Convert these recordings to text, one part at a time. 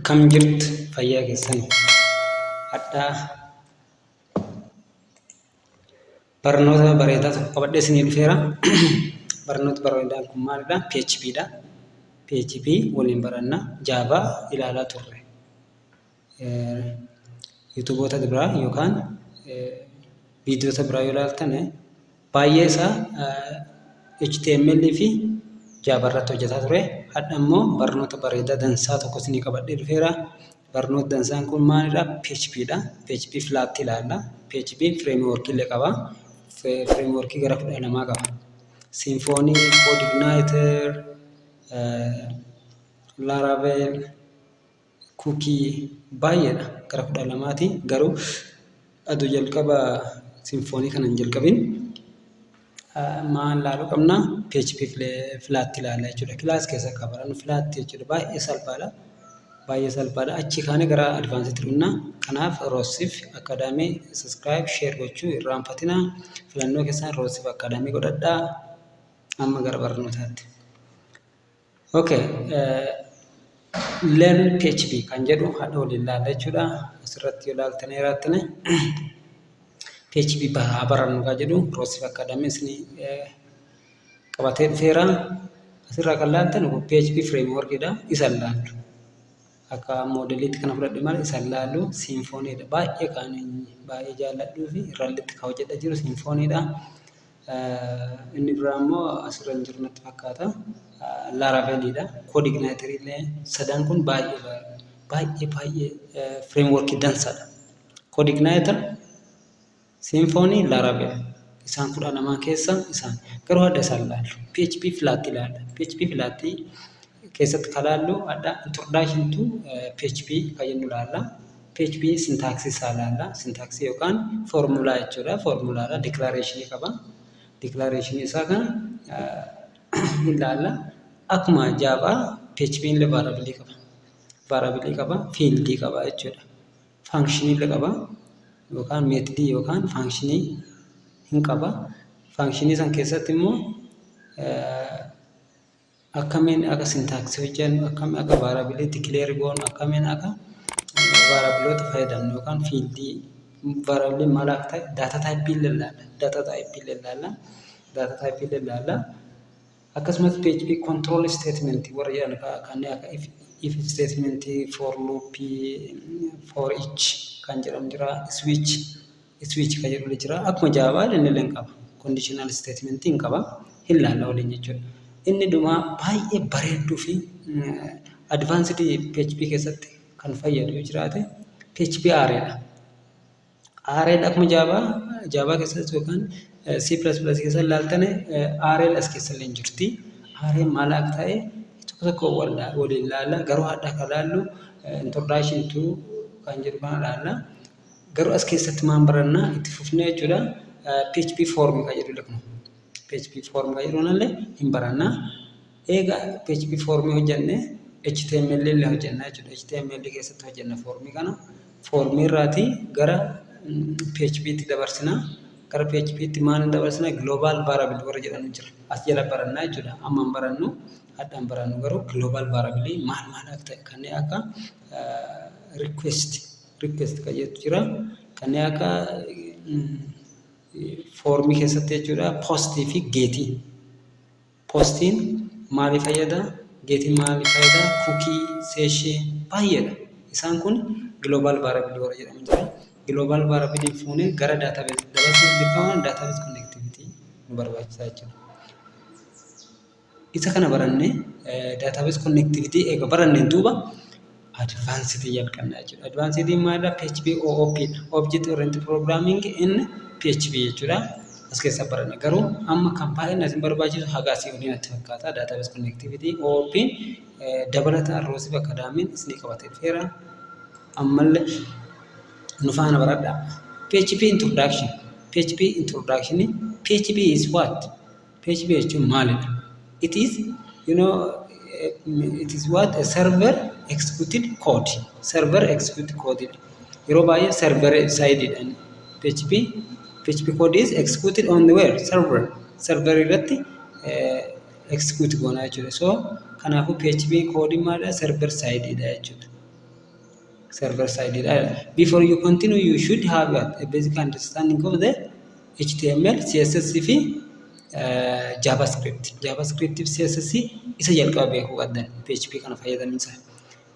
Akkam jirtu fayyaa keessan hadhaa barnoota bareedaa tokko qabadhee isinii dhufeera. Barnoota bareedaan kun maalidha? PHPdha. PHP waliin baranna. Java ilaalaa turre. Yuutuuboota biraa yookaan viidiyoota biraa yoo ilaaltan baay'ee isaa HTML fi Java irratti hojjetaa ture. Hadha immoo barnoota bareedaa dansaa tokko isinii qabadhee dhufeera. Barnoota dansaan kun maalidha? PHPdha. PHP flat ilaalla. PHP framework illee qaba. Framework gara 12 qaba. Symfony, CodeIgniter, Laravel, Cookie baay'eedha. Gara 12ti. Garuu aduu jalqaba Symfony kanan jalqabin maal laaluu qabna? PHP flat ilaalla jechuudha. Kilaas keessa qabaran flat jechuudha. Baay'ee salphaadha. Baay'ee salphaadha. Achi kaanee gara advanced dhufna. Kanaaf Roosif Academy subscribe share gochuu irraanfatina. Filannoo keessan Roosif Academy godhadhaa. Amma gara barnootaatti. Okay. Learn PHP kan jedhu hadha waliin ilaalla jechuudha. Asirratti yoo ilaaltan irrattine PHP barannu kan jedhu Roosif Academy isinii qabatee dhufeera. Asirraa kan ilaaltan PHP frameworkidha. Isa ilaallu. Akka moodeliitti kana fudhadhe malee isa ilaallu Symfonyidha. Baay'ee kan baay'ee jaalladhuu fi irrallitti kan hojjedhaa jiru Symfonyidha. Inni biraa immoo asirra hin jiru natti fakkaata. Laravelidha. CodeIgniter illee sadan kun baay'ee frameworkii dansaadha. CodeIgniter, Symfony, Laravel. Isaan 12 keessa isaan. Garuu hadda isaan ilaallu. PHP flat ilaalla. PHP flat keessatti kan ilaallu hadda introduction to PHP kan jennu ilaalla. PHP syntaxii isaa ilaalla. Syntaxii yookaan formulaa jechuudha. Formulaadha. Declaration qaba. Declaration isaa kana ilaalla. Akkuma Java PHP illee variable qaba. Variable qaba. Field qaba jechuudha. Function illee qaba. Yookaan method yookaan function hin qaba. Function san keessatti immoo akkamiin akka syntaxii hojjennu, akkamiin akka variable declare goonu, akkamiin akka variableota fayyadamnu yookaan field variable maal akka ta'e data type illee ilaalla. Data type illee ilaalla. Data type illee ilaalla. Akkasumas PHP control statement warra jedhan kanneen akka if statement, for loop, for each kan jedhamu jira. Switch kan jedhu jira. Akkuma Java illee qaba. Conditional statement hin qaba. Hin ilaalla waliin jechuudha. Inni dhumaa baay'ee bareedduu fi advanced PHP keessatti kan fayyadu yoo jiraate PHP Areedha. Areedha akkuma Java keessatti yookaan C++ keessa ilaaltan Areen as keessa illee jirti. Areen maal akka ta'e tokko waliin ilaalla. Garuu hadha kan ilaallu introduction to kan jedhu kan ilaalla. Garuu as keessatti maal baranna itti fufnee jechuudha. PHP form kan jedhu illee PHP form kan jedhu illee hin baranna. Egaa PHP form hojjenne HTML illee hojjenna jechuudha. HTML keessatti hojjenna formii kana. Formii irraati gara PHP tti dabarsina. Gara PHP tti maal dabarsina? Global variable warra jedhamu jira. As jala baranna jechuudha. Amma hin barannu, hadhaan barannu garuu global variable maal akka ta'e kanneen akka request kan jettu jira. Kanneen akka formii keessatti jechuudha. Postii fi geetii. Postiin maaliif fayyada? Geetiin maaliif fayyada? Cookie, session baay'eedha. Isaan kun global variable warra jedhamu jira. Global variable fuunee gara database dabarsuuf dirqama database connectivity nu barbaachisaa jechuudha. Isa kana barannee database connectivity eega baranneen duuba advanced jalqabna jechuudha. Advanced maalidha? PHP OOP dha. Object Oriented Programming in PHP jechuudha. As keessa baranne garuu amma kan baay'een isin barbaachisu hagaasii waliin natti fakkaata. Database connectivity OOP dabalataan Roosif Academy isinii qabatee dhufeera. Ammallee nu faana baradhaa. PHP introduction. PHP is what? PHP jechuun maalidha? It is what a server executed code. Server executed code. Yeroo baay'ee server sided PHP code is executed on the where? Server irratti execute goona jechuudha. So kanaafuu PHP code maalidha? Server sided jechuudha. server side. Before you continue, you should have a basic understanding of the HTML, CSS fi JavaScript. JavaScript fi CSS isa jalqaba beekuu qabdan PHP kana fayyadaminsa.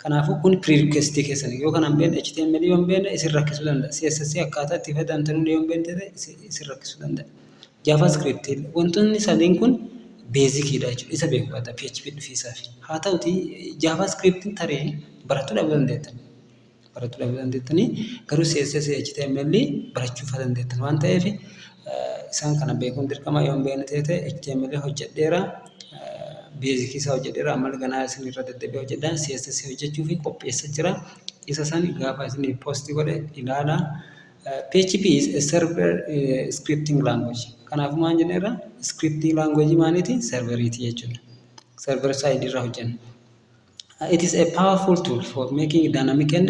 Kanaafuu kun prerequisite keessan yoo kana hin beekne HTML yoo hin beekne isin rakkisuu danda'a. CSS akkaataa itti fayyadamtan yoo hin beekne isin rakkisuu danda'a. JavaScript wantoonni sadiin kun beezikiidha jechuudha. Isa beekuu qabda PHP dhufiisaaf. Haa ta'uti JavaScriptiin taree baratuu dhabuu dandeettan. Baratuu dhabuu dandeettanii garuu CSS HTML barachuu dandeettan waan ta'eef isaan kana beekuun dirqama yoo hin beekne ta'e HTML hojjedheera beezikii isaa hojjedheera ammal ganaa isin irra deddeebi'ee hojjedhaan CSS hojjechuu fi qopheessa jira isa san gaafa isin poostii godhe ilaala. PHP is a server scripting language. Kanaafuu maal jenneerra scripting language maaliiti serveriiti jechuudha. Server side irra hojjenna. It is a powerful tool for making dynamic and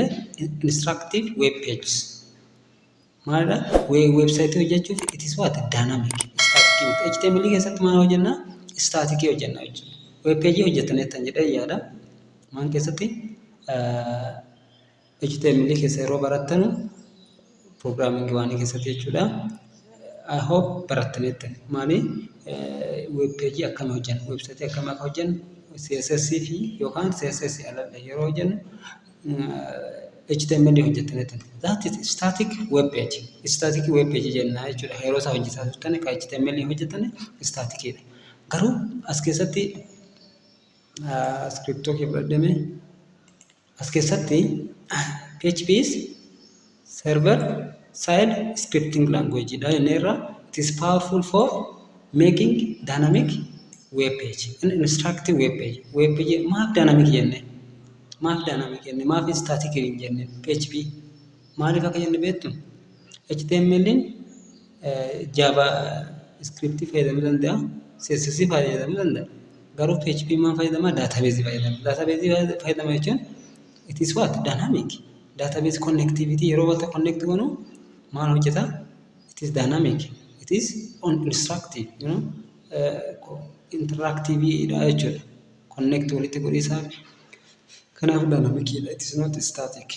instructive web pages. Maalidha website hojjechuuf it is what dynamic static HTML keessatti maal hojjenna static hojjenna jechuudha. Web page hojjettaneettan jedhee yaada maan keessatti HTML keessa yeroo barattanu programming waan keessatti jechuudha. I hope barattaneettan maali web page akkam hojjenna website akkam akka hojjenna CSS fi yookaan CSS ala yeroo hojjennu HTML hojjettaneettan. That is static web page. Static web page jenna jechuudha. Yeroo isaa hojjetaa turtan ka HTML hojjettane staticidha. Garuu as keessatti scriptoo kee fudhadhame as keessatti PHP is server side scripting language dha jenneerra. It is powerful for making dynamic web page and instructive web page. Web page maaf dynamic jenne maaf dynamic jenne maaf static jenne PHP maaliif akka jenne beektu HTML Java script fayyadamuu danda'a CSS fayyadamuu danda'a garuu PHP maaf fayyadama database fayyadama. Database fayyadama jechuun it is what dynamic database connectivity yeroo wanta connect goonu maal hojjeta it is dynamic it is on instructive interactive dha jechuudha. Connect walitti godhiisaaf kanaaf dynamic dha it is not static.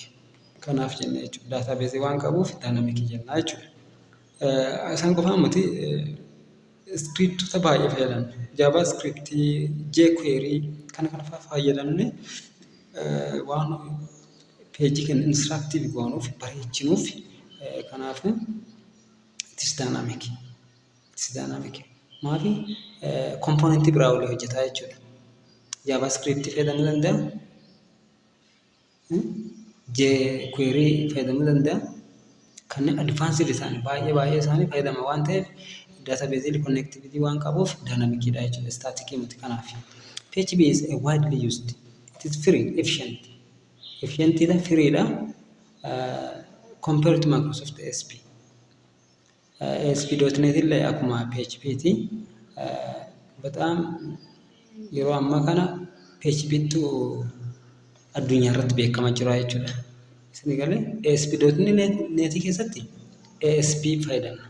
Kanaaf jenna jechuudha database waan qabuuf dynamic jenna jechuudha. Isaan qofaa miti scriptota baay'ee fayyadamna. JavaScript, jQuery kana fayyadamne waan page kan instructive goonuuf bareechinuuf kanaafu it is dynamic. It is dynamic. Maafi component biraa waliin hojjetaa jechuudha. JavaScript fayyadamuu danda'a. jQuery fayyadamuu danda'a. Kanneen advanced isaanii baay'ee isaanii fayyadama waan ta'eef database connectivity waan qabuuf dynamic dha jechuudha. Static miti kanaaf. PHP is widely used. It is free, efficient. Efficient dha, free dha. Compared to Microsoft ASP. ASP.NET illee akkuma PHP ti. በጣም yeroo ammaa kana PHP tu addunyaa irratti beekamaa jira jechuudha. Isin galee ASP.NET keessatti ASP fayyadamna.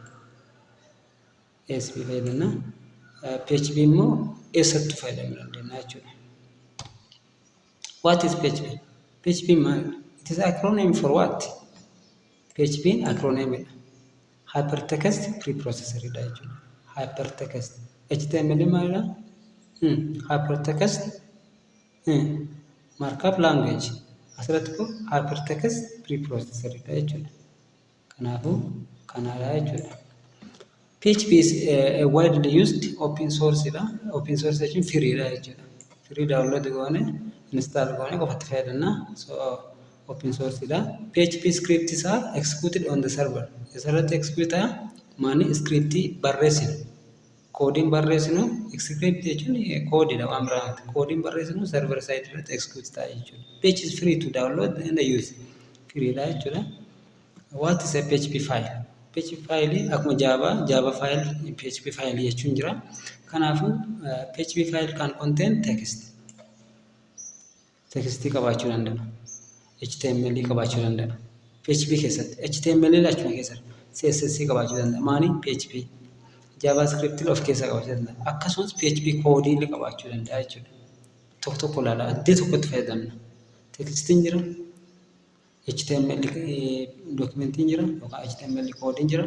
ASP fayyadamna. PHP immoo eessattuu fayyadamuu dandeenya jechuudha. What is PHP? PHP it is acronym for what? PHP acronym hypertext preprocessor dha jechuudha. Hypertext HTML maalidha? Hypertext markup language asirratti ko hypertext preprocessor dha jechuudha. Kanaafuu kanaadha jechuudha. PHP is a widely used open source dha. Open source jechuun free dha jechuudha. Free download goone install goone qofatti fayyadamna. So open source dha. PHP scripts are executed on the server. Asirratti execute maani script barreessinu. Coding barreessinu script jechuun codeedha waan biraati. Coding barreessinu server side irratti execute ta'a jechuudha. PHP is free to download and use. Free dha jechuudha. What is a PHP file? PHP file akkuma Java file PHP file jechuun jira. Kanaafuu PHP file can contain text. Text qabaachuu danda'a. HTML qabaachuu danda'a. PHP keessatti HTML achuma keessatti CSS qabaachuu danda'a. Maani PHP JavaScript of keessa qabaachuu danda'a. Akkasumas PHP code illee qabaachuu danda'a jechuudha. Tokko ilaala addee tokkotti fayyadamna. Tekstiin jira. HTML documentiin jira yookaan HTML koodiin jira,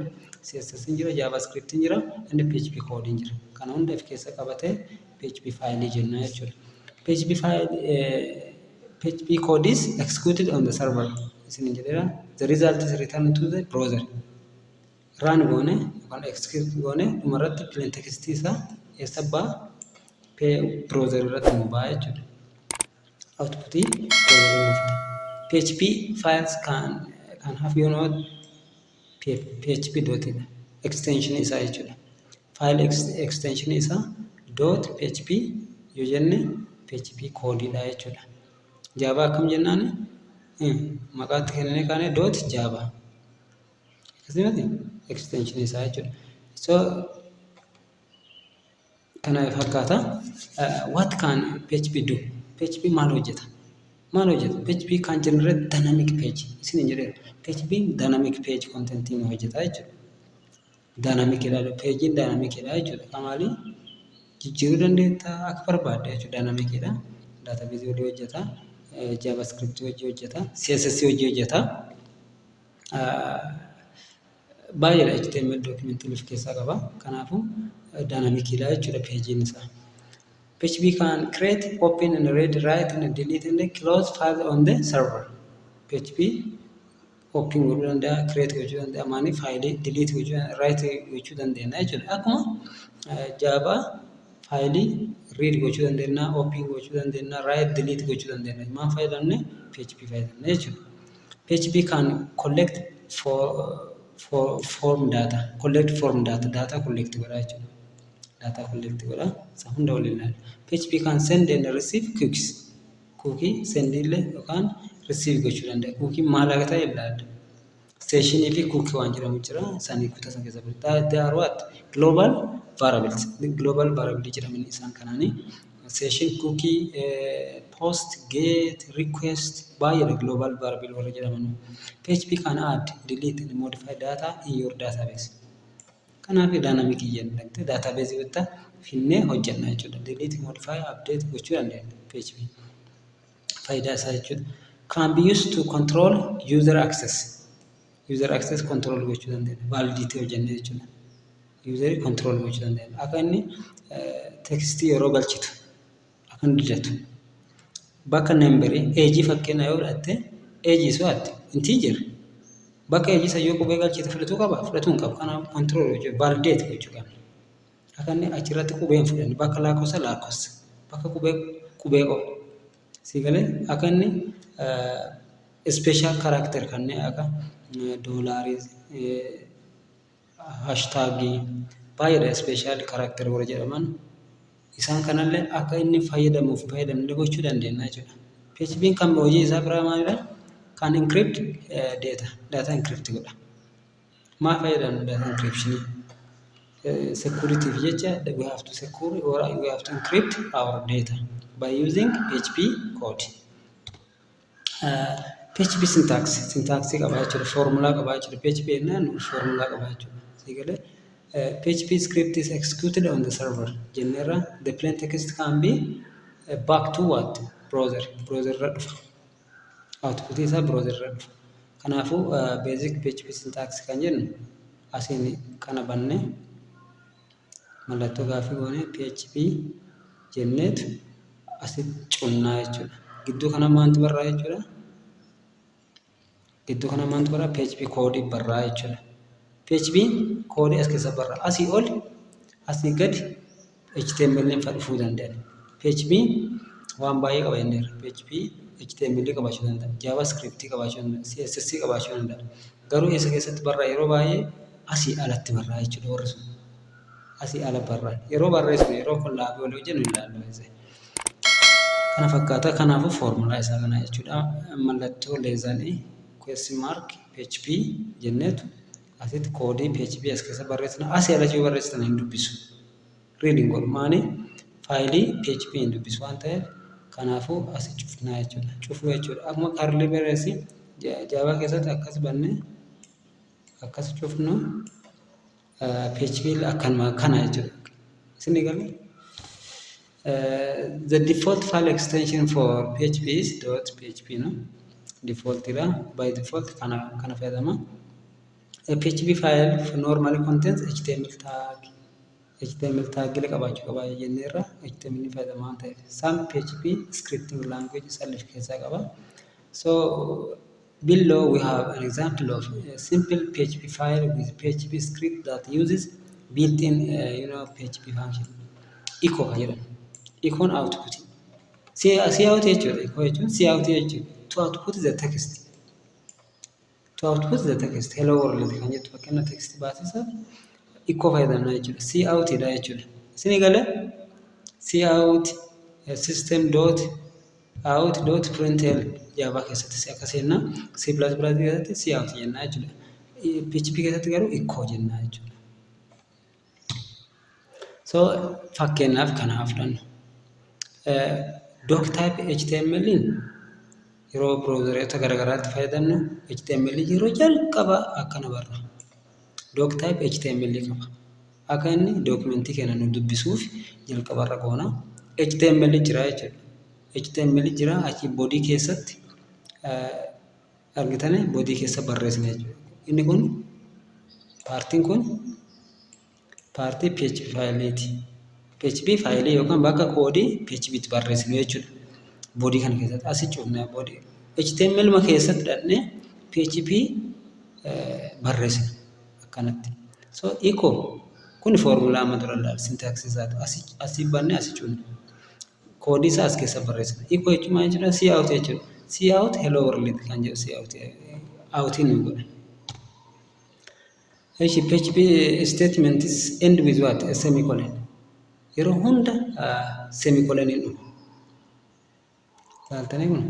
CSS jira, JavaScript jira, inni PHP koodiin jira. Kana hunda of keessa qabatee PHP faayilii jenna jechuudha. PHP code is executed on the server. Isin jedheera. The result is returned to the browser. Run goone yookaan execute goone dhumarratti plain text isaa eessa ba'a? Browser irratti nu ba'a jechuudha. Outputii browser irratti. PHP files can have PHP dot extension isaa jechuudha. File extension isaa dot PHP yoo jenne PHP koodiidha jechuudha. Java akkam jennaan maqaatti kennine kaane dot java akkasumatti extension isaa jechuudha. So kana fakkaata. What can PHP do? PHP maal hojjeta? PHP can generate dynamic page. Isin jedheera. PHP dynamic page content ni hojjeta jechuudha. Dynamic jedha page dynamic jedha jechuudha. Kamaali jijjiiruu dandeetta akka barbaadde jechuudha. Dynamic jedha. Database hojii hojjeta. JavaScript hojii hojjeta. CSS hojii hojjeta. Baay'eedha HTML documentiin of keessaa qaba. Kanaafuu dynamic jedha jechuudha pagein isaa. PHP can create, open and read, write and delete and close files on the server. PHP open gochuu danda'a, create gochuu danda'a, maanii faayilii delete gochuu danda'a, write gochuu dandeenya jechuudha. Akkuma Java faayilii read gochuu dandeenya, open gochuu dandeenya, write delete gochuu dandeenya. Maal fayyadamne? PHP fayyadamne jechuudha. PHP can collect form data, collect data collect godha jechuudha. Data collect godha. Isa hunda waliin ilaala. PHP can send and receive cookies. Cookie send illee yookaan receive gochuu danda'a. Cookie maal akka ta'e ilaalla. Sessionii fi cookie waan jedhamu jira. Isaanii kutaa san keessa bultaa. They are what? Global variables. Global variable jedhamanii isaan kanaanii. Session cookie, post, get, request baay'eedha global variable warra jedhaman. PHP can add, delete and modify data in your database. Kanaaf dynamic jenna database wanta finnee hojjenna jechuudha. Delete, modify, update gochuu dandeenya PHP. Faayidaa isaa jechuudha. Can be used to control user access. User access control gochuu dandeenya. Validity hojjenna jechuudha. User control gochuu dandeenya. Akka inni text yeroo galchitu akka inni didatu. Bakka nambarii age fakkeenya yoo fudhatte age isaa integer bakka age isa yoo qubee galchitu fudhatuu qaba fudhatuu hin qabu. Kanaaf control gochuu validate gochuu qabna. Akka inni achirratti qubee hin fudhanne bakka lakkoofsa bakka qubee qofa. Sigalee akka inni special character kanneen akka doolaarii hashtagii baay'eedha special character warra jedhaman. Isaan kanallee akka inni fayyadamne gochuu dandeenya jechuudha. PHP kan hojii isaa biraa maalidha? Kan encrypt data encrypt godha. Maal fayyadamna data encryption? Security jecha we have to secure or we have to encrypt our data by using PHP code. PHP syntax qabaa jechuudha. Formula qabaa jechuudha. PHP ennaan formula qabaa jechuudha. Sigalee PHP script is executed on the server. General, the plain text can be back to what? Browser irra dhufa. Output isaa browser irra dhufa. Kanaafuu basic PHP syntax kan jennu asiin kana banne mallattoo gaaffii goone PHP jenneetu asitti cunnaa jechuudha. Gidduu kana maaltu barraa jechuudha? Gidduu kana maaltu barraa? PHP koodii barraa jechuudha. PHP koodii as keessa barraa. Asii ol asii gadi HTML fudhachuu danda'a. PHP waan baay'ee qaba jenneera. PHP HTML qabaachuu danda'a. JavaScript qabaachuu danda'a. CSS qabaachuu danda'a. Garuu isa keessatti barraa yeroo baay'ee asii alatti barraa jechuudha warri sun. Asii ala barraa. Yeroo barreessu yeroo kollaabii walii wajjin ilaallu. Kana fakkaata. Kanaafuu foormulaa isaa kana jechuudha. Mallattoo leezanii question mark PHP jenneetu asitti koodii PHP as keessa barreessina. Asii ala yoo barreessitan hin dubbisu. Reading godhu maani faayilii PHP hin dubbisu waan ta'eef kanaafuu asii cufnaa jechuudha. Cufuu jechuudha. Akkuma curly braces Java keessatti akkas banne akkas cufnu PHP akkanuma kana jechuudha. Isin galee the default file extension for PHP is .php no. default ira by default kana fayyadama. A PHP file normally contains HTML tag ile qabaachuu qaba jenneerra HTML ni fayyadamaa ta'e. Some PHP scripting languages alif keessaa qaba. So below we have an example of a simple PHP file with PHP script that uses built-in PHP function. Echo jedhama. Echoon output. See out jechuudha. Echo jechuun see out jechuudha. To output the text. To output the text. Hello world kan jettu fakkeenya text baasisaaf echo fayyadamna jechuudha. See out dha jechuudha. Isin galee see out system dot out dot println Java keessatti akka seenna C++ keessatti see out jenna jechuudha. PHP keessatti garuu echo jenna jechuudha. So fakkeenyaaf kanaaf dhannu. Doctype HTML yeroo browserota garagaraatti fayyadamnu HTML yeroo jalqaba akkana barra. Doctype HTML qaba. Akka inni dookumentii keenya nu dubbisuuf jalqabarra goona. HTML jira jechuudha. HTML jira achi body keessatti argitanii body keessa barreessina jechuudha. Inni kun paartiin kun paartii PHP faayileeti. PHP faayilii yookaan bakka koodii PHP itti barreessinu jechuudha. Body kana keessatti asii cufnaa body. HTML ma keessatti dhaqnee PHP barreessina akkanatti. So echo kun formulaa amma dura ilaali syntax isaati. Asii bannee asii cufna. Koodii isaa as keessa barreessina. Echo jechuun maal jechuudha? See out jechuudha. See out hello world kan jedhu see out outiin nu godha. Eshi PHP statement is end with what? A semicolon. Yeroo hunda semicolon hin dhufu. Laaltanii kun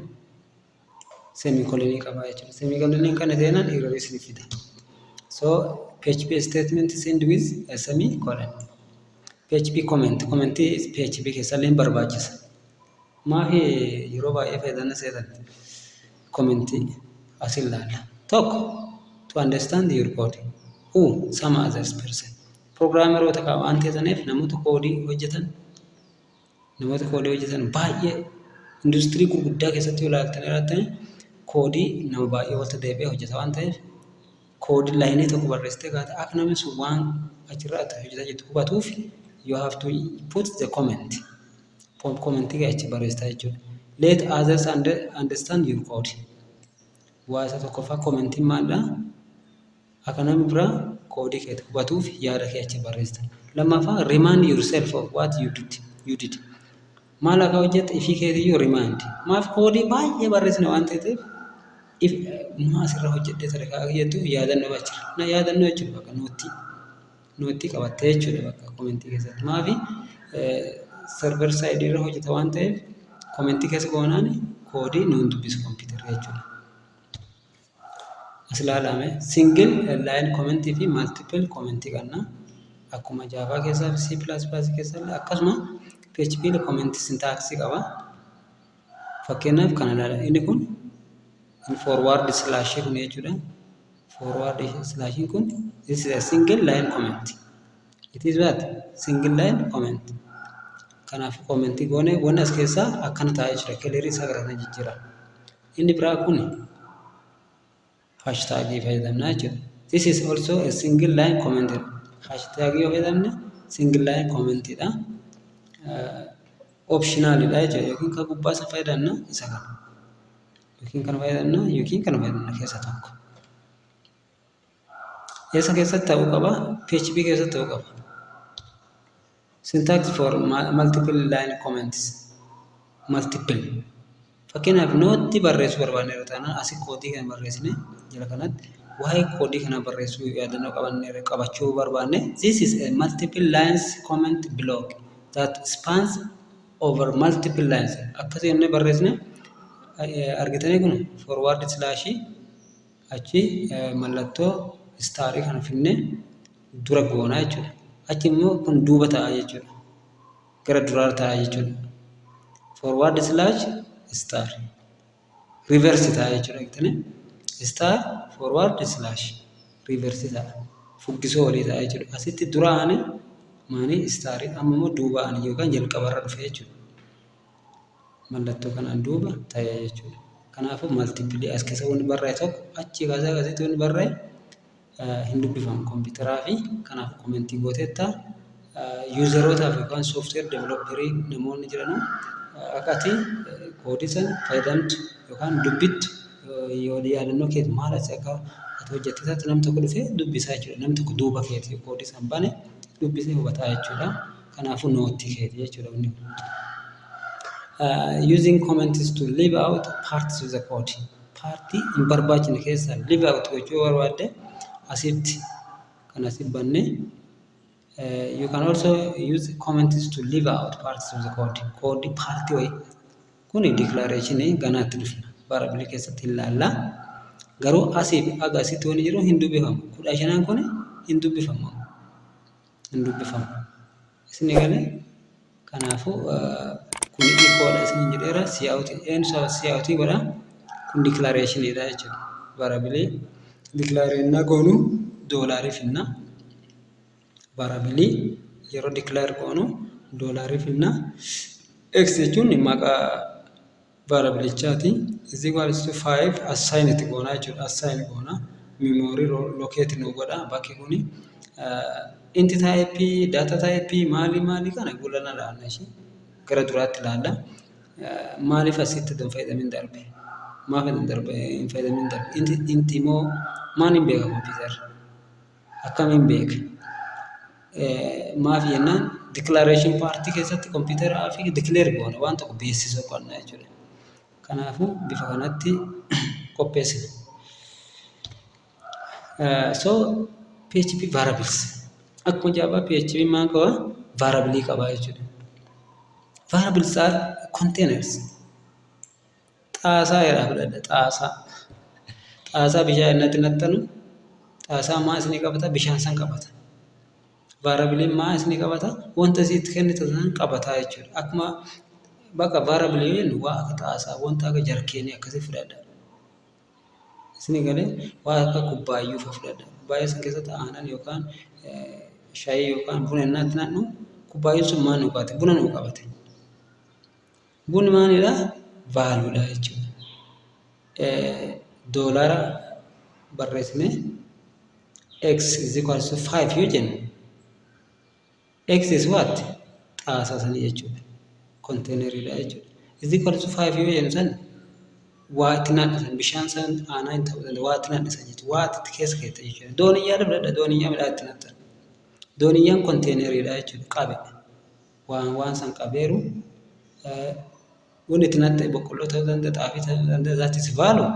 semicolon qaba jechuudha. Semicolon kana seenaan error isin fida. So PHP statement is end with a semicolon. PHP comment is PHP keessallee barbaachisa. Maafi yeroo baay'ee fayyadamna seetan comment as ilaalla. Tokko to understand your code. Some others person. Programmeroota qaba waan ta'eef namoota koodii hojjetan baay'ee industirii gurguddaa keessatti yoo ilaaltan koodii nama baay'ee walitti deebi'ee hojjeta waan ta'eef koodii laayinii tokko barreessitee gaata akka namni sun waan achirraa hojjetaa jirtu hubatuuf you have to put the comment. Commentii achi barreessitaa jechuudha. Let others understand your code. Waa isa tokkoffaa commentiin maalidha? Akka namni biraa koodii kee hubatuuf yaada kee achi barreessita. Lammaffaa remind yourself of what you did. Maal akka hojjette ifii keetiyyuu remind. Maaf koodii baay'ee barreessina waan ta'eef maa asirra hojjedhee sadarkaa jettu yaadannoo achira. Na yaadannoo jechuudha bakka nootii qabattee jechuudha bakka komentii keessatti. Maafi server side irra hojjeta waan ta'eef komentii keessa goonaan koodii nuun dubbisu kompiitarra jechuudha. As ilaalame single line comment fi multiple comment qabna. Akkuma Java keessaa fi C++ keessaa akkasuma PHP comment syntax qaba. Fakkeenyaaf kana ilaala. Inni kun forward slash kun jechuudha. Forward slash kun this is a single line comment. It is what? Single line comment. Kanaaf comment goone wanni as keessaa akkana taa'ee jira. Keleerii isaa gara kana jijjiira. Inni biraa kun hashtag fayyadamna jechuudha. This is also a single line comment. Hashtag yoo fayyadamne single line comment dha. Optional dha jechuudha. Yookiin kan gubbaa isa fayyadamna isa kana. Yookiin kana fayyadamna keessa tokko. Eessa keessatti ta'uu qaba? PHP keessatti ta'uu qaba. Syntax for multiple line comments. Multiple. Fakkeenyaaf nootti barreessuu barbaanneera taanaan asii koodii kana barreessine jala kanatti waa'ee koodii kana barreessuu yaadannoo qabachuu barbaanne this is a multiple lines comment block that spans over multiple lines. Akkasii jennee barreessine argitanii kun forward slash achi mallattoo staarii kana finne dura goonaa jechuudha. Achi immoo kun duuba ta'a jechuudha. Gara duraa ta'a jechuudha. Forward slash star reverse ta'a jechuudha jettanii star forward slash reverse ta'a fuggisoo olii ta'a jechuudha. Asitti duraan maanii staarii amma immoo duubaan yookaan jalqabarra dhufe jechuudha. Mallattoo kanaan duuba ta'e jechuudha. Kanaafuu maltiipilii as keessa wanni barraa'e tokko achi kaasee akkasitti wanni barraa'e hin dubbifamu kompiitaraa fi kanaafuu komentii gooteetta yuuzarotaaf yookaan sooftiweer developperii namoonni jiranuu akka ati koodii sana fayyadamtu yookaan dubbittu yoo yaadannoo keeti maal as akka ati hojjetteetti nam tokko dhufee dubbisaa jechuudha. Nam tokko duuba keeti koodii sana bane dubbisee hubataa jechuudha. Kanaafuu nootii keeti jechuudha wanni kun. Using comments to leave out parts of the code. Partii hin barbaachine keessaa leave out gochuu barbaadde asitti kan asitti banne. You can also use comments to leave out parts of the code. Code partii wayi kuni declaration ganaatti dhufna. Variable keessatti ilaalla. Garuu asiif aga asitti wanni jiru hin dubbifamu. 15 kun hin dubbifamu. Hin dubbifamu. Isin galee kanaafuu kun equal isin jedheera cout cout godha kun declaration dha jechuudha. Variable declare na goonu doolarii finna. Variable yeroo declare goonu doolarii finna. X jechuun maqaa variable chaati is equals to 5 assign it goona jechuudha. Assign goona memory locate nu godha bakki kuni int type data type maali kana gulana laana ishee gara duraatti ilaalla. Maaliif asitti don fayyadamin darbe? Maaf hin darbe hin fayyadamin darbe? Inti moo maan hin beeka kompiitar? Akkamiin beeka? Maaf jennaan declaration partii keessatti kompiitaraa fi declare goona waan tokko beeksisuu qabna jechuudha. Kanaafuu bifa kanatti qopheessina. So PHP variables akkuma jaabaa PHP maal qaba? Variable qaba jechuudha. Variables are containers. Xaasaa jedhaa fudhadha xaasaa. Xaasaa bishaan innatti naxxanu xaasaa maa isinii qabata? Bishaan san qabata. Variable maa isinii qabata? Wanta isitti kennite san qabata jechuudha. Akkuma bakka variable jennu waa akka xaasaa wanta akka jarkeenii akkasii fudhadha. Isinii galee waa akka kubbaayyuu fudhadha. Kubbaayyaa san keessatti aanan yookaan shaayii yookaan buna innatti naannu kubbaayyuu sun maal nu qabate? Buna nu qabate. Bunni maalidha? Vaaluudha jechuudha. Doolara barreessine x is equal to 5 yoo jennu x is what? Xaasaa sanii jechuudha. Konteeneriidha jechuudha. Is equal to 5 yoo jennu san waa itti naannisan bishaan san aanaa hin ta'uu danda'a waa itti naannisan jechuudha. Waa itti keessa keetta jechuudha. Dooniyyaa dabladha dooniyyaa midhaan itti naannisan. Dooniyyaan konteeneriidha jechuudha. Qabe waan san qabeeru wanti itti naannisan boqqolloo ta'uu danda'a xaafii ta'uu danda'a that is value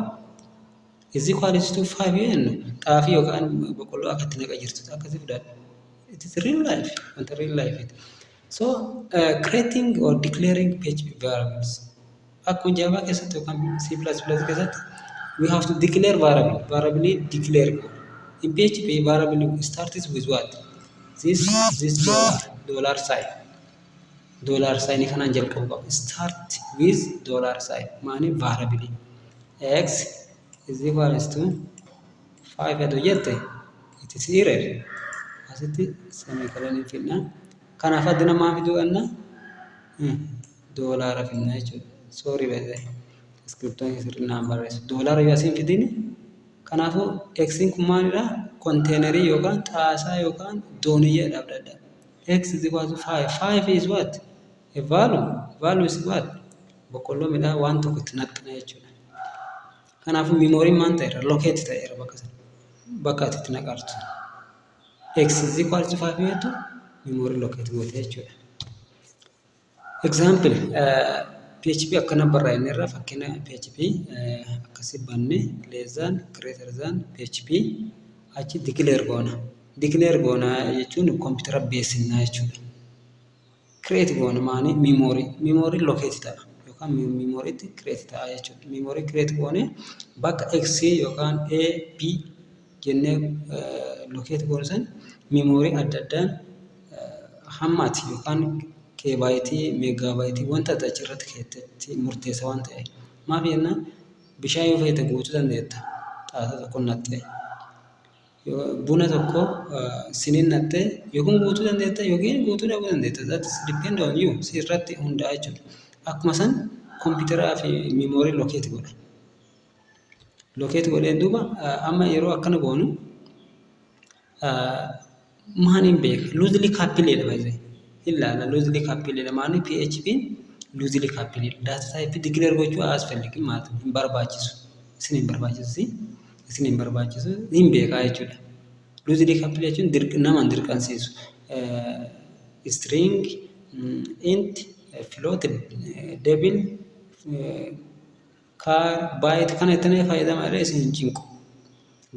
is equal to 5 yoo jennu xaafii yookaan boqqolloo akka itti naqa jirtu akkasii fudhadha. It is real life wanta real life it. So creating or declaring PHP variables. Akkuma Java keessatti yookaan C++ keessatti we have to declare variable. Variable declare. In PHP variable starts with what? This dollar sign. Dollar sign kanaan jalqabu qaba. Start with dollar sign. Maani variable. X is equals to 5 adoo jette it is error. Asitti semicolon finna. Kanaaf addina maa fiduu qabna? Doolara finna jechuudha. Sorry bete. Scriptoon sirrii naan barreessu. Doolara yoo asiin fidini kanaafuu x kun maalidha? Konteenerii yookaan xaasaa yookaan dooniyyaa dhabdadha. X is equal to 5. 5 is what? A value. Value is what? Boqqolloo midhaan waan tokko itti naxxana jechuudha. Kanaafuu memory maan ta'eera? Locate ta'eera bakka sana. Bakka ati itti naqartu. X is equal to 5 yoo ta'u memory locate goote jechuudha. Example PHP akkana barraa'inne irraa fakkeenya PHP akkasii banne less than greater than PHP achi declare goona. Declare goona jechuun kompiitara beeksinnaa jechuudha. Create goona maani memory locate ta'a yookaan memory itti create ta'a jechuudha. Memory create goone bakka X yookaan A B jennee locate goona san memory adda addaan hammaati yookaan keebaayitii meegaabayitii wanta achirratti keessatti murteessa waan ta'e maaf jennaan bishaan yoo fayyadamte guutuu dandeetta xaasaa tokko nattee buna tokko siniin nattee yookiin guutuu dandeetta yookiin guutuu dhabuu dandeetta that is depend on you si irratti hundaa'a jechuudha akkuma san kompiitaraa fi memory locate godha locate godheen duuba amma yeroo akkana goonu maaniin beeka loosely coupled baay'ee ilaala loosely coupled maanii PHP loosely coupled data type declare gochuu asfalligin maata hin barbaachisu isin hin barbaachisu hin beekaa jechuudha. Loosely coupled jechuun nama dirqansiisu string int float double char byte kana itti fayyadamaa isin hin cinqu.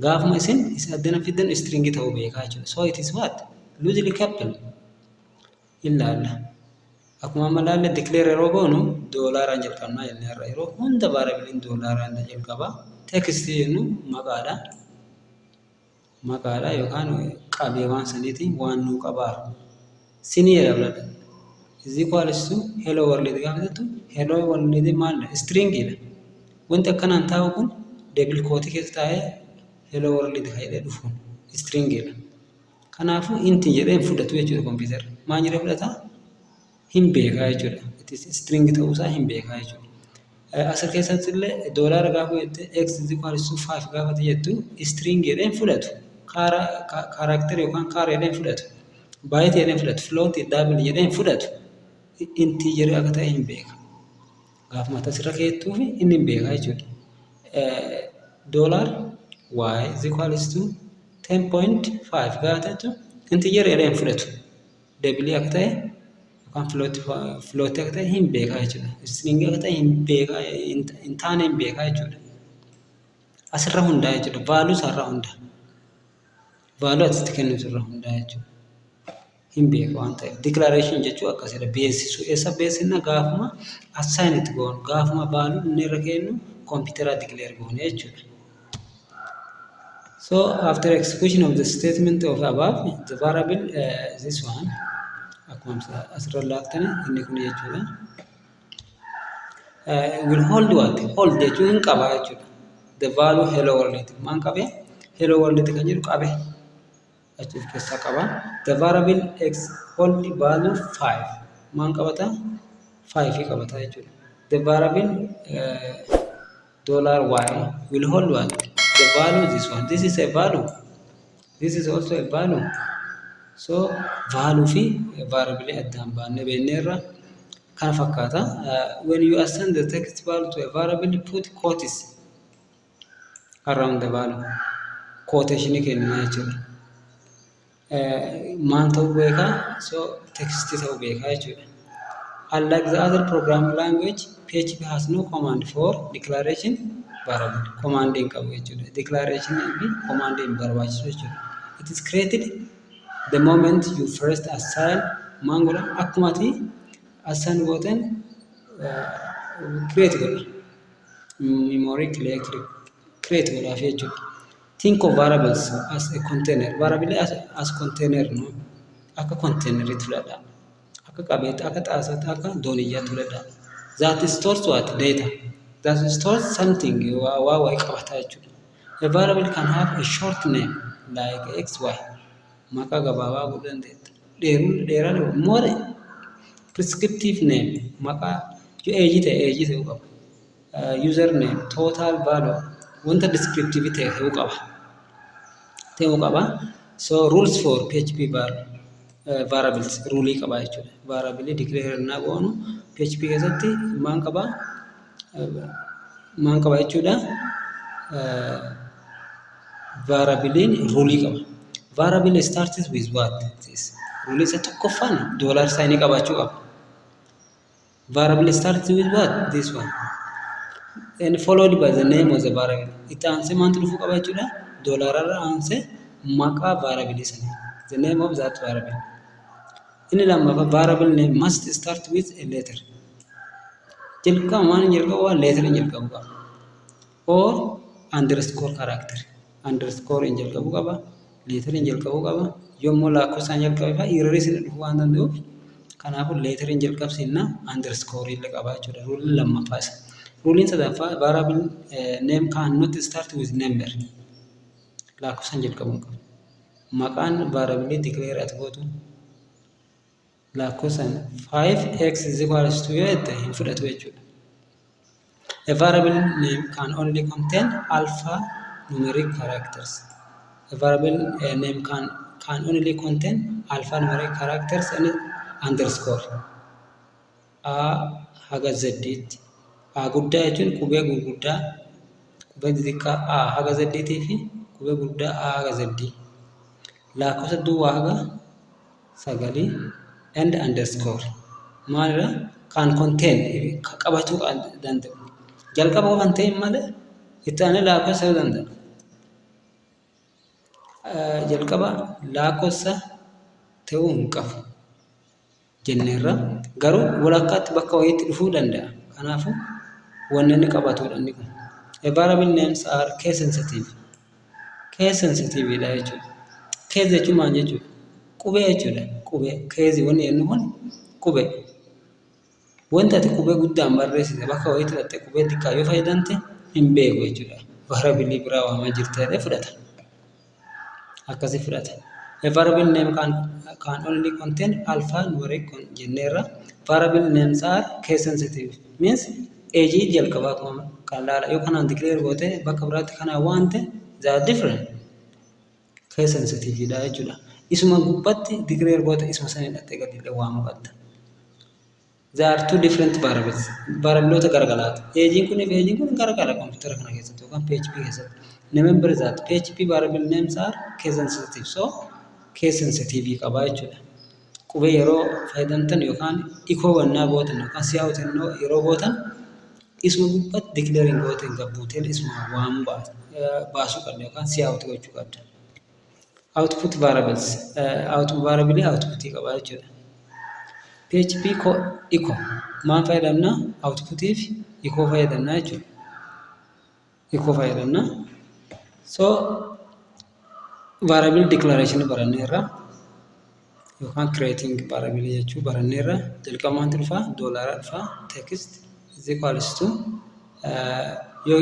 Gaafuma isin addana fiddan string ta'uu beekaa jechuudha. So it is what? Loosely coupled. Ilaalla. Akkuma amma ilaalle declare yeroo goonu doolaaraan jalqabnaa jennee irra yeroo hunda variable doolaaraan jalqaba. Text jennu maqaadha yookaan qabee waan saniiti waan nuu qabaaru. Sinii jedhamudha. Is equals to hello world gaafa jettu hello world maalidha? Stringidha. Wanti akkanaan taa'u kun double quote keessa taa'ee hello world jedhee dhufu stringidha. Kanaafuu inti jedhee fudhatu jechuudha kompiitarri. Maal jedhee fudhata? Hin beekaa jechuudha. String ta'uusaa hin beekaa jechuudha. Asir keessatti illee doolaara gaafa jettee x is equals to 5 gaafa jettu string jedhee fudhatu. Kaarakteri yookaan kaara jedhee fudhatu. Byte jedhee fudhatu. Float double jedhee fudhatu. Inti jedhee akka ta'e hin beeka. Gaafuma asirra keettuuf inni hin beekaa jechuudha. Dollar y is equals to 10.5 gaafa jettu inti jedhee fudhatu. Double akka ta'e yookaan float akka ta'e hin beekaa jechuudha. String akka ta'e hin beekaa hin taane hin beekaa jechuudha. Asirra hundaa jechuudha. Value isaarra hundaa. Value asitti kennutu irra hundaa jechuudha. Hin beeku waan ta'eef. Declaration jechuun akkasidha. Beeksisu. Eessa beeksisna gaafuma assign itti goonu. Gaafuma value inni irra kennu computer declare goonu jechuudha. So after execution of the statement of above, the variable this one akkuma asirra laattani inni kun jechuudha. Will hold what? Hold jechuun hin qaba jechuudha. The value hello world. Maan qabee? Hello world kan jedhu qabee. Achiif keessaa qaba. The variable x hold value 5. Maan qabata? 5 qabata jechuudha. The variable dollar y will hold what? The value this one. This is a value. This is also a value. So value fi variable addaan baanne beenneerra kana fakkaata. When you assign the text value to a variable, put quotes around the value. Quotation kenna jechuudha. Maal ta'uu beekaa? So text ta'uu beekaa jechuudha. Unlike the other programming language, PHP has no command for declaration variable. Command hin qabu jechuudha. Declaration fi command hin barbaachisu jechuudha. It is created the moment you first assign mangola akkumati assign gooten create godha. Memory create godha jechuudha. Think of variables as a container. Variable as container no. Akka container itti fudhadha. Akka qabeetta, akka xaasaatti, akka dooniyyaatti fudhadha. That stores what? Data. That stores something. Waa qabata jechuudha. A variable can have a short name like xy. Maqaa gabaabaa godhuu dandeetta. Dheeraan more prescriptive name. Maqaa age ta'uu qaba. User name, total value. Wanta descriptive ta'uu qaba. So rules for PHP variables rule qaba jechuudha. Variable declare na goonu PHP keessatti maan qaba jechuudha. Variable rule qaba. Variable starts with what? This rule isa tokkoffaan dollar sign qabaachuu qaba. Variable starts with what? This one. And followed by the name of the variable. Itti aansee maantu dhufuu qaba jechuudha. Dollararra aansee maqaa variable sana. The name of that variable. Inni lammaffaa variable name must start with a letter. Jalqaba waan jalqabu waa letter jalqabu qaba. Or underscore character. Underscore jalqabu qaba. Letter jalqabu qaba. Yommuu lakkoofsaan jalqabe fa'aa irrees dhufuu waan danda'uuf kanaafuu letter jalqabsiinna underscore illee qaba jechuudha. Rule lammaffaa isa. Rule sadaffaa variable name cannot start with number. Lakkoofsaan jalqabuu qaba. Maqaan variable declare at gootu lakkoofsaan 5x is equals to yoo jette hin fudhatu jechuudha. A variable name can only contain alphanumeric characters. A variable name can only contain alphanumeric characters and underscore. A haga zeddiitti. A guddaa jechuun qubee gurguddaa, qubee xixiqqaa A haga zeddiitii fi qubee guddaa A haga zeddii. Lakkoofsa duwwaa haga sagalii and underscore. Maalidha? Kan contain qabatuu danda'u. Jalqaba kan ta'e malee itti aanee lakkoofsa ta'uu danda'a. Jalqaba lakkoofsa ta'uu hin qabu jenneerra garuu walakkaatti bakka wayiitti dhufuu danda'a. Kanaafuu wanni inni qabatudha inni kun. A variable names are case sensitive. Case sensitiveidha jechuudha. Case jechuun maal jechuudha? Qubee jechuudha. Qubee case wanni jennu kun qubee. Wanta ati qubee guddaan barreessite bakka wayiitti hidhattee qubee xiqqaa yoo fayyadamte hin beeku jechuudha. Variable biraa waamaa jirti jedhee fudhata. Akkasii fudhata. A variable name can only contain alphanumeric jenneerra. Variable names are case sensitive means age jalqabaa kan laala yoo kanaan declare goote bakka biraatti kana waante they are different. Case sensitiveidha jechuudha. Isuma gubbatti declare goote isuma sana hidhattee gadillee waamuu qabda. There are two different variables. Variabloota garagaraati. Agein kun garagara computer kana keessatti yookaan PHP keessatti. Remember that PHP variable names are case sensitive. So case sensitive qaba jechuudha. Qubee yeroo fayyadamtan yookaan echo wannaa gootan yookaan si'aawuti yeroo gootan isuma gubbatti declaring goote gabbuuteen isuma waamuu baasuu qabda yookaan si'aawuti gochuu qabda. Output variables. Output variable output qaba jechuudha. PHP echo maal fayyadamna? Outputiif echo fayyadamna jechuudha. Echo fayyadamna. So variable declaration baranneerra yookaan creating variable jechuu baranneerra jalqaba maaltu dhufa? Doolaara dhufa. Text is equals to yoo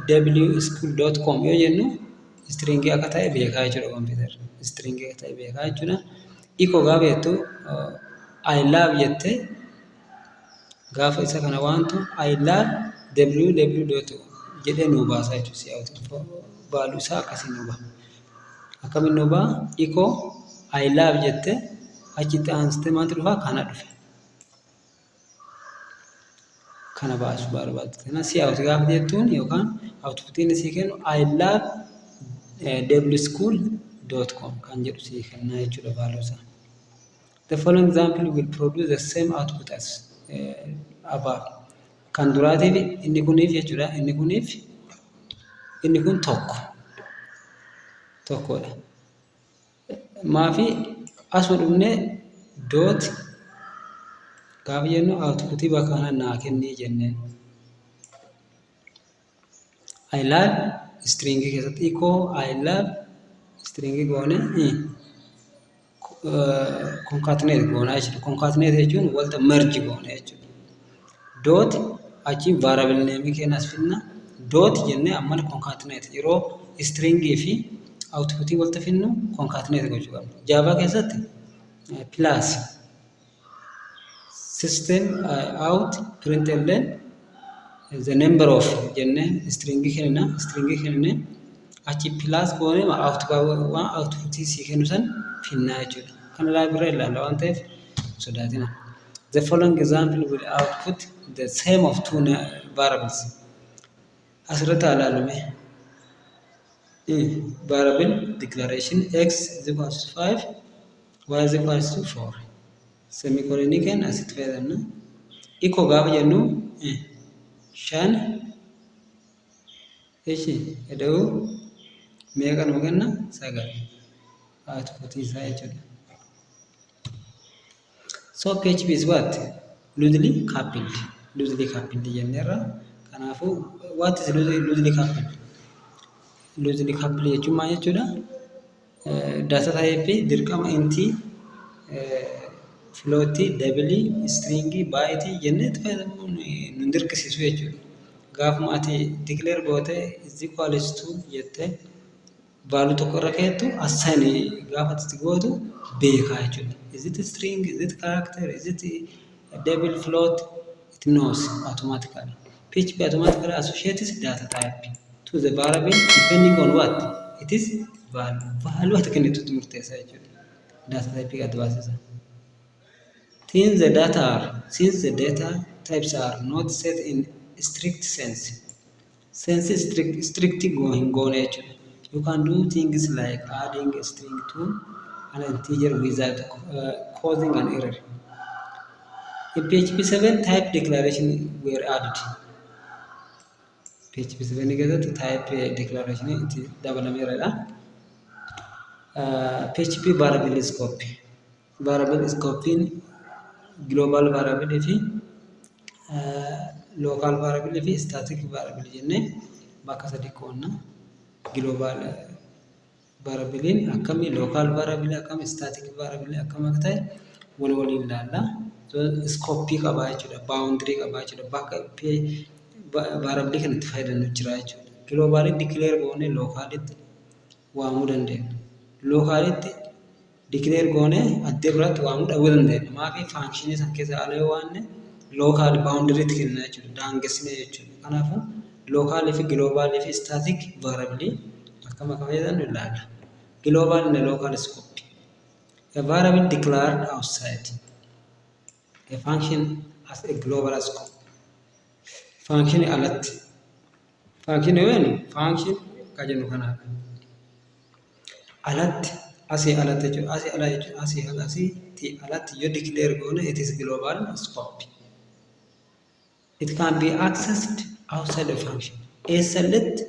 wschool.com yoo jennu string akka ta'e beekaa jechuudha computer. String akka ta'e beekaa jechuudha. Echo gaafa jettu I love jettee gaafa isa kana waantu I love www jedhee nuu baasaa jechuudha. Si'aawuti baaluu isaa akkasiin nuu baha. Akkamiin nuu baha? Echo I love jettee achitti aansitee maaltu dhufa? Kana dhufe. Kana baasuu barbaadde. Kana si'aawuti gaafa jettuun yookaan outputiin isii kennu I love wschool.com kan jedhu sii kennaa jechuudha baaluu isaa. The following example will produce the same output as above. Kan duraatiif inni kuniif jechuudha. Inni kun tokkodha. Maafi asuma dhufnee dot gaafa jennu outputii bakka kana naa kennii jenneen. I love string keessatti echo I love string goone concatenate goonaa jechuudha. Concatenate jechuun walta merge goona jechuudha. Dot achi variable name keenyas finna dot jennee ammal concatenate yeroo stringii fi outputii walta finnu concatenate gochuu qabna. Java keessatti plus system out println the number of jennee stringii kennine achi plus goone outputii sii kennu san finnaa jechuudha. Kana bira ilaalla waan ta'eef sodaatina. The following example will output the same of two variables. Asirratti ilaalume. Variable declaration x is equals to 5, y is equals to 4. Semicolon kenna asitti fayyadamna. Echo gaafa jennu 5 eda'u meeqa nuu kenna? 9. Output isaa jechuudha. So PHP is what? Loosely coupled. Loosely coupled jenneerra. Kanaafuu what is loosely coupled? Loosely coupled jechuun maal jechuudha? Data type dirqama inti floatii, double, string, byte jennee itti fayyadamuun nu dirqisiisu jechuudha. Gaafuma ati declare goote is equals to jettee value tokko irra keettu assign gaafa itti gootu beekaa jechuudha. Is it string? Is it character? Is it double float? It knows automatically. PHP automatically associates data type to the variable depending on what it is value. Value at kennitu murteessa jechuudha. Data type advanced. Since the data types are not set in strict sense. Sense strict going nature. You can do things like adding a string to an integer without causing an error. In PHP 7, type declaration were added. PHP 7 keessatti type declaration itti dabalameera. PHP variable scope. Variable scopein global variable fi local variable fi static variable jennee bakka sadi qoonna. Global variable akkami local variable akkami static variable akkam akka ta'e waliin ilaalla. So scope qabaa jechuudha, boundary qabaa jechuudha. Bakka variable kan itti fayyadamnu jira jechuudha. Global declare goone localitti waamuu dandeenya. Localitti declare goone adda biraatti waamuu dhabuu dandeenya. Maafi function san keessa ala waan local boundary itti kenna jechuudha. Daangessinee jechuudha. Kanaafuu local fi global fi static variable akkam akka fayyadamnu ilaalla. Global and local scope. A variable declared outside a function as a global scope. Function alatti. Function when function kajennu kanaaf. Alatti asii alatti jechuudha. Asii alatti yoo declare goone it is global scope. It can be accessed outside the function. Eessatti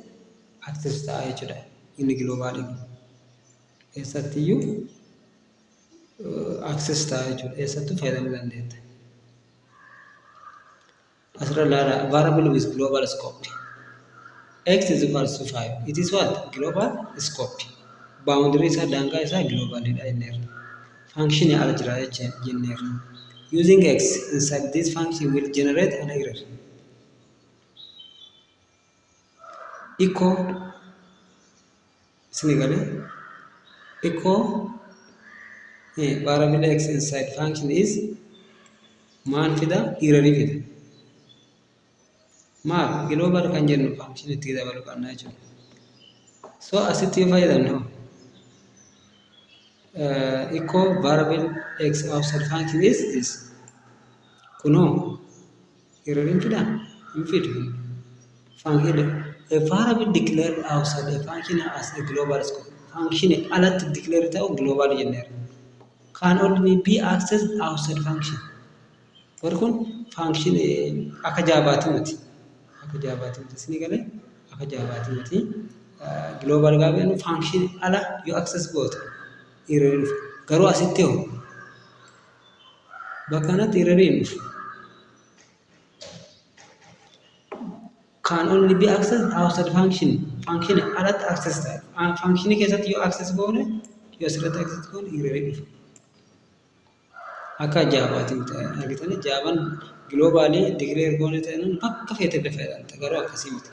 access ta'a jechuudha. Inni global eessattiyyuu access ta'a jechuudha. Eessattuu fayyadamuu dandeetta. Asirra ilaala variable with global scope. X is equals to 5. It is what? Global scope. Boundary isaa daangaa isaa global dha jenneerra. Function ala jira jenneerra. Using X inside this function will generate an error. Echo variable X inside function is maan fida error fida. Maal global kan jennu function itti dabalu qabna jechuudha. So asitti fayyadamnu echo variable X outside function is this. Kuno error fida function a variable declared outside a function as a global scope. Function alatti declare ta'u global jenneerra. Can only be accessed outside function. Kun function akka jaabaati miti. Akka jaabaati miti. Isin galee akka jaabaati miti. Global gaafa function ala yoo access goote error dhufu. Garuu asitti hoo bakka kanatti error hin dhufu. Can only be accessed outside function. Function alatti access ta'a. Function keessatti yoo access goone yoo asirratti access goone error dhufu. Akka jaabaati miti. Argitanii jaabaan globally declare goone ta'an bakka feete fayyadamta. Garuu akkasii miti.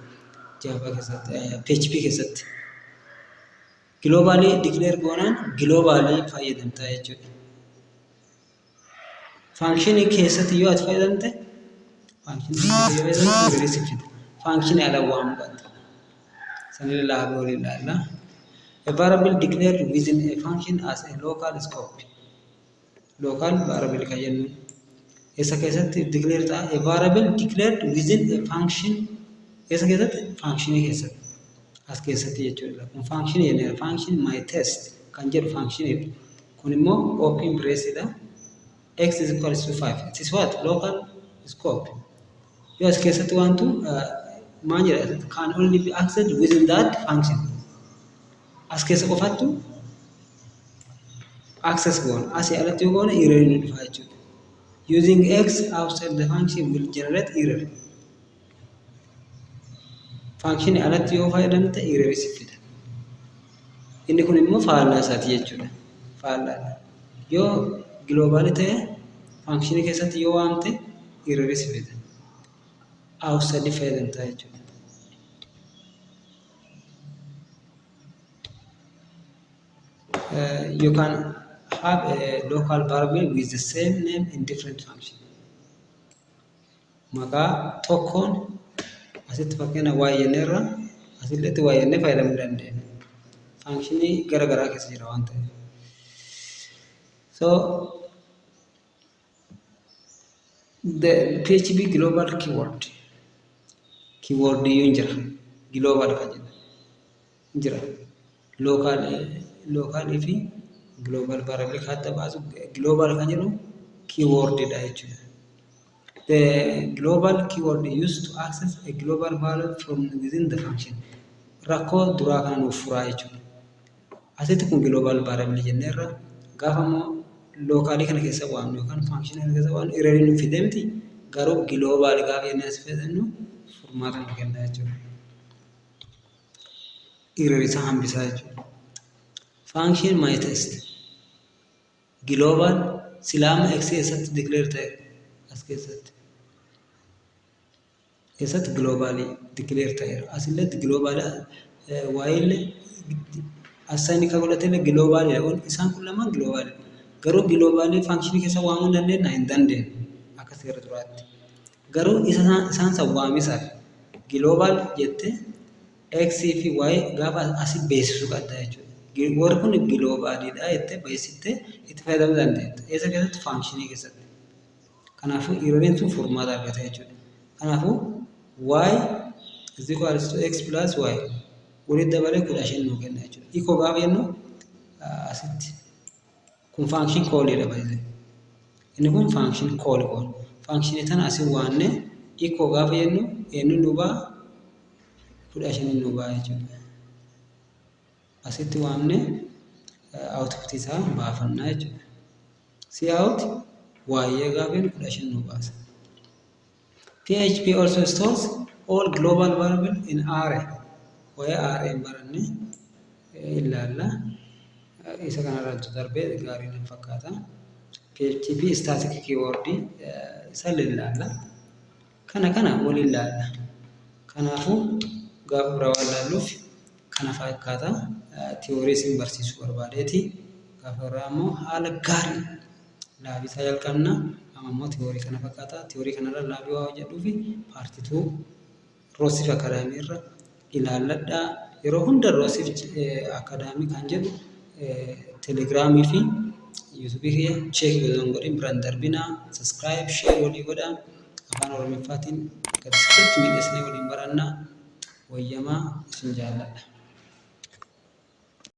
Java keessatti PHP keessatti globally declare goonaan globally fayyadamta jechuudha. Function keessatti yoo ati fayyadamte function keessatti function ala waamuu qabda. Sanirra laaluu ilaalla. A variable declared within a function as a local scope. Local variable kan jennu isa keessatti declare ta'a. A variable declared within a function isa keessatti function keessatti as keessatti jechuudha. Kun function jenneera. Function my test kan jedhu function jedhu. Kun immoo open brace dha. X is equals to 5. It is what? Local scope. Yoo as keessatti wantu maal jedha can only be accessed within that function. As keessa qofattu access goon. Asii alatti yoo goone error ni dhufa jechuudha. Using X outside the function will generate error. Function alatti yoo fayyadamte error si fida. Inni kun immoo faallaa isaati jechuudha. Faallaadha. Yoo global ta'e function keessatti yoo waamte error si fida. Outside fayyadamta jechuudha. You can have a local variable with the same name in different function. Maqaa tokkoon asitti fakkeenya y jenneerra asilletti y jennee fayyadamuu dandeenya. Faankishinii gara garaa keessa jira waan ta'eef. So the PHP global keyword iyyuu jira. Global kan jedhu jira. Lookaalii fi global variable kan adda baasu global kan jedhu keywordidha jechuudha. The global keyword used to access a global value from within the function. Rakkoo duraa kana nuuf furaa jechuudha. Asitti kun global variable jenneerra gaafa immoo lookaalii kana keessa waamnu yookaan faankishinii kana keessa waamnu error nuuf fidee miti garuu global gaafa jennee as fayyadamnu furmaata nu kenna jechuudha. Error isaa hambisaa jechuudha. Function my test global silaama x keessatti declare ta'e as keessatti globally declare ta'eera. Asilletti global while assign ka godhatee global jedhamuun isaan kun lamaan global garuu global function keessa waamuu dandeenya hin dandeenye akka seera duraatti. Garuu isaan san waamisaaf global jettee x fi y gaafa asii beeksisuu qabda jechuudha. Warri kun globaalidha jettee beeksiftee itti fayyadamuu dandeetta. Eessa keessatti faankishinii keessatti. Kanaafuu erroriin sun furmaata argata jechuudha. Kanaafuu y is equals to x plus y walitti dabalee 15 nuu kenna jechuudha. Equal gaafa jennu asitti kun function callidha baay'ee. Inni kun function call. Function tana asii waanne equal gaafa jennu eenyu nu ba'a 15 nu ba'a jechuudha. Asitti waamne output isaa baafannaa jechuudha. Cout y gaafa jennu 15 nu baasa. PHP also stores all global variable in array. Waya array baranne ilaalla. Isa kanarratti darbee gaarii nan fakkaata. PHP static keyword isa ilaalla. Kana wal ilaalla. Kanaafuu gaafa biraa waan ilaalluuf kana fakkaata. Tiyoorii isin barsiisuu barbaadeeti. Gaafa biraa immoo haala gaarii laabisaa jalqabna. Amma immoo tiyoorii kana fakkaata. Tiyoorii kanarra laabii waa hojjedhuufi paartituu Roosif Akaadaamii irra ilaalladhaa. Yeroo hunda Roosif Akaadaamii kan jedhu telegiraamii fi yuutuubii kiyya cheek godhan biraan darbinaa saskiraayib sheer walii godhaa afaan Oromiffaatiin gadi sirriitti miidhasnee waliin barannaa wayyamaa isin jaalladha.